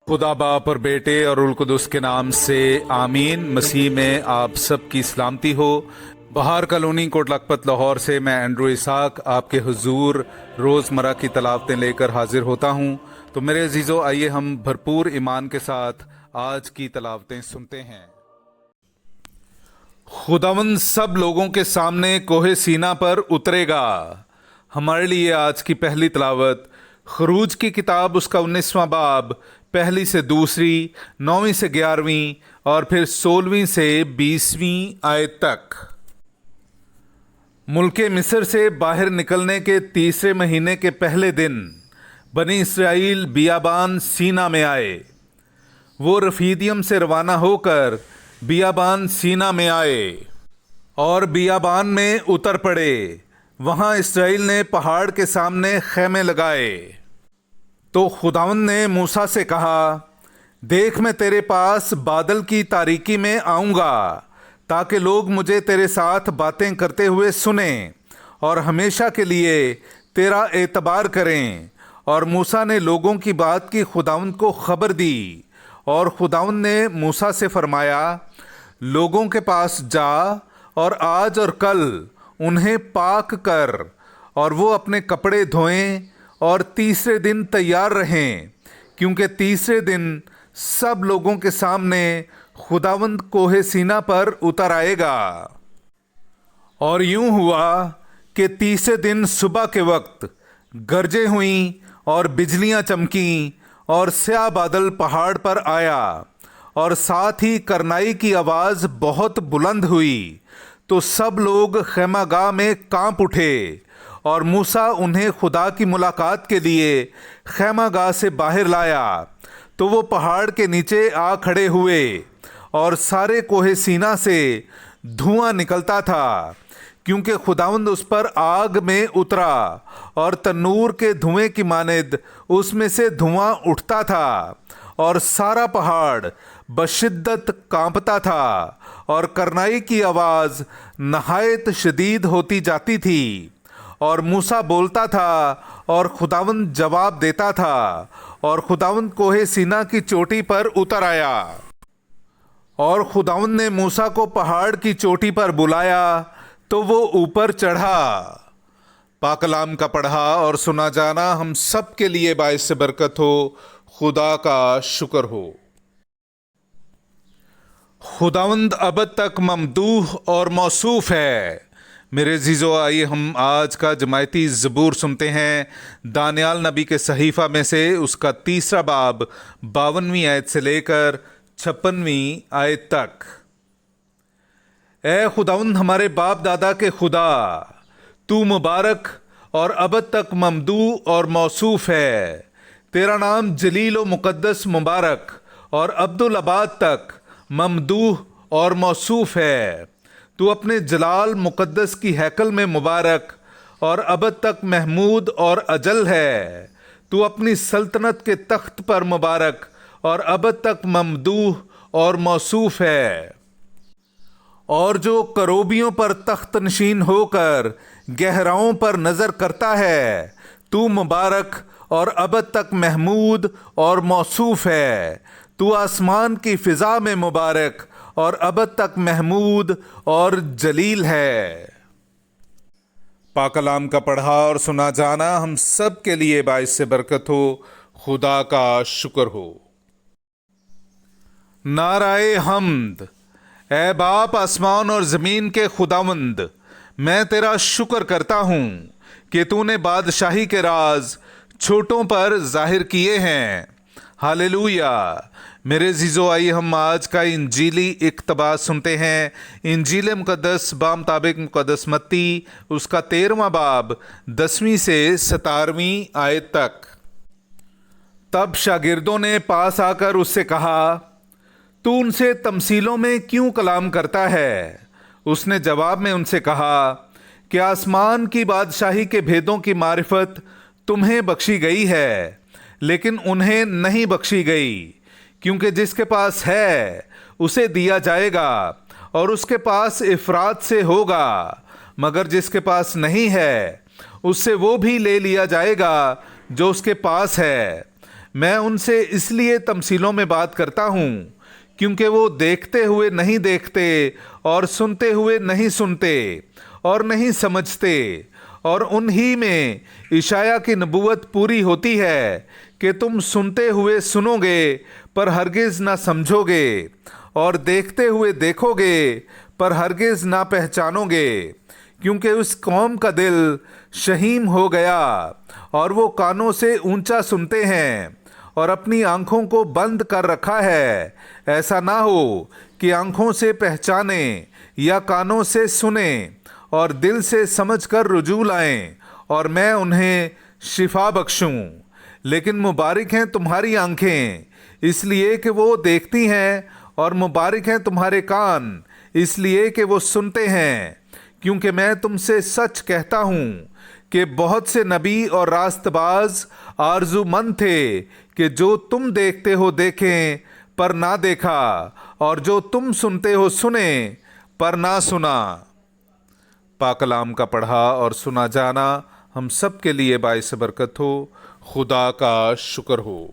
खुदा बाप और बेटे और उल कुदस के नाम से आमीन। मसीह में आप सब की सलामती हो। बहार कॉलोनी कोट लखपत लाहौर से मैं एंड्रू इसाक आपके हुजूर रोज़मर्रा की तलावतें लेकर हाजिर होता हूँ। तो मेरे अजीज़ों, आइए हम भरपूर ईमान के साथ आज की तलावतें सुनते हैं। खुदावंद सब लोगों के सामने कोहे सीना पर उतरेगा। हमारे लिए आज की पहली तलावत खरूज की किताब उसका 19वां बाब पहली से दूसरी, 9वीं से 11वीं और फिर 16वीं से 20वीं आयत तक। मुल्के मिस्र से बाहर निकलने के तीसरे महीने के पहले दिन बनी इसराइल बियाबान सीना में आए। वो रफीदियम से रवाना होकर बियाबान सीना में आए और बियाबान में उतर पड़े। वहां इसराइल ने पहाड़ के सामने खैमे लगाए। तो खुदावंद ने मूसा से कहा, देख मैं तेरे पास बादल की तारीकी में आऊँगा ताकि लोग मुझे तेरे साथ बातें करते हुए सुनें और हमेशा के लिए तेरा एतबार करें। और मूसा ने लोगों की बात की खुदावंद को खबर दी। और खुदावंद ने मूसा से फरमाया, लोगों के पास जा और आज और कल उन्हें पाक कर और वो अपने कपड़े धोएं और तीसरे दिन तैयार रहें, क्योंकि तीसरे दिन सब लोगों के सामने खुदावंद कोहे सीना पर उतर आएगा। और यूं हुआ कि तीसरे दिन सुबह के वक्त गरजें हुईं और बिजलियां चमकीं और स्याह बादल पहाड़ पर आया और साथ ही करनाई की आवाज़ बहुत बुलंद हुई। तो सब लोग खैमागाह में कांप उठे और मूसा उन्हें खुदा की मुलाकात के लिए खैमागाह से बाहर लाया। तो वो पहाड़ के नीचे आ खड़े हुए और सारे कोहे सीना से धुआं निकलता था, क्योंकि खुदावंद उस पर आग में उतरा और तन्नूर के धुएं की मानिद उसमें से धुआं उठता था और सारा पहाड़ बशिद्दत कांपता था और करनाई की आवाज़ नहायत शदीद होती जाती थी। और मूसा बोलता था और खुदावंद जवाब देता था। और खुदावंद कोहे सीना की चोटी पर उतर आया। और खुदावंद ने मूसा को पहाड़ की चोटी पर बुलाया तो वो ऊपर चढ़ा। पाक कलाम का पढ़ा और सुना जाना हम सब के लिए बाइस बरकत हो। खुदा का शुक्र हो। खुदावंद अबद तक ममदूह और मौसूफ है। मेरे अजीज़ों, आइए हम आज का जमायती ज़बूर सुनते हैं। दानियाल नबी के सहीफ़ा में से उसका 3रा बाब 52वीं आयत से लेकर 56वीं आयत तक। ए खुदावंद हमारे बाप दादा के खुदा, तू मुबारक और अबद तक ममदूह और मौसूफ है। तेरा नाम जलील व मुक़द्दस मुबारक और अब्दुल अबाद तक ममदूह और मौसूफ है। तू अपने जलाल मुक़द्दस की हैकल में मुबारक और अबद तक महमूद और अजल है। तू अपनी सल्तनत के तख्त पर मुबारक और अबद तक ममदूह और मौसूफ है। और जो करोबियों पर तख्त नशीन होकर गहराओं पर नज़र करता है, तू मुबारक और अबद तक महमूद और मौसूफ है। तू आसमान की फ़िज़ा में मुबारक और अबद तक महमूद और जलील है। पाक कलाम का पढ़ा और सुना जाना हम सब के लिए बाइस बरकत हो। खुदा का शुक्र हो। नाराए हम्द। ए बाप आसमान और ज़मीन के खुदावंद, मैं तेरा शुक्र करता हूँ कि तूने बादशाही के राज छोटों पर जाहिर किए हैं। हालेलुया। मेरे अजीज़ों, आइए हम आज का इंजीली इक़्तिबास सुनते हैं। इंजील मुक़द्दस बामुताबिक मुक़द्दस मत्ती उसका 13वां बाब 10वीं से 17वीं आयत तक। तब शागिर्दों ने पास आकर उससे कहा, तू उनसे तमसीलों में क्यों कलाम करता है? उसने जवाब में उनसे कहा कि आसमान की बादशाही के भेदों की मारिफत तुम्हें बख्शी गई है, लेकिन उन्हें नहीं बख्शी गई, क्योंकि जिसके पास है उसे दिया जाएगा और उसके पास इफरात से होगा, मगर जिसके पास नहीं है उससे वो भी ले लिया जाएगा जो उसके पास है। میں ان سے اس لیے تمثیلوں میں بات کرتا ہوں کیونکہ وہ دیکھتے ہوئے نہیں دیکھتے اور سنتے ہوئے نہیں سنتے اور نہیں سمجھتے، اور انہی میں عشایہ کی نبوت پوری ہوتی ہے کہ تم سنتے ہوئے سنو گے پر ہرگز نہ سمجھو گے، اور دیکھتے ہوئے دیکھو گے پر ہرگز نہ پہچانو گے، کیونکہ اس قوم کا دل شہیم ہو گیا اور وہ کانوں سے اونچا سنتے ہیں اور اپنی آنکھوں کو بند کر رکھا ہے، ایسا نہ ہو کہ آنکھوں سے پہچانیں یا کانوں سے سنیں اور دل سے سمجھ کر رجوع لائیں اور میں انہیں شفا بخشوں۔ لیکن مبارک ہیں تمہاری آنکھیں اس لیے کہ وہ دیکھتی ہیں، اور مبارک ہیں تمہارے کان اس لیے کہ وہ سنتے ہیں، کیونکہ میں تم سے سچ کہتا ہوں کہ بہت سے نبی اور راست باز آرزو مند تھے کہ جو تم دیکھتے ہو دیکھیں پر نہ دیکھا، اور جو تم سنتے ہو سنیں پر نہ سنا۔ پاک کلام کا پڑھا اور سنا جانا ہم سب کے لیے باعث برکت ہو۔ خدا کا شکر ہو۔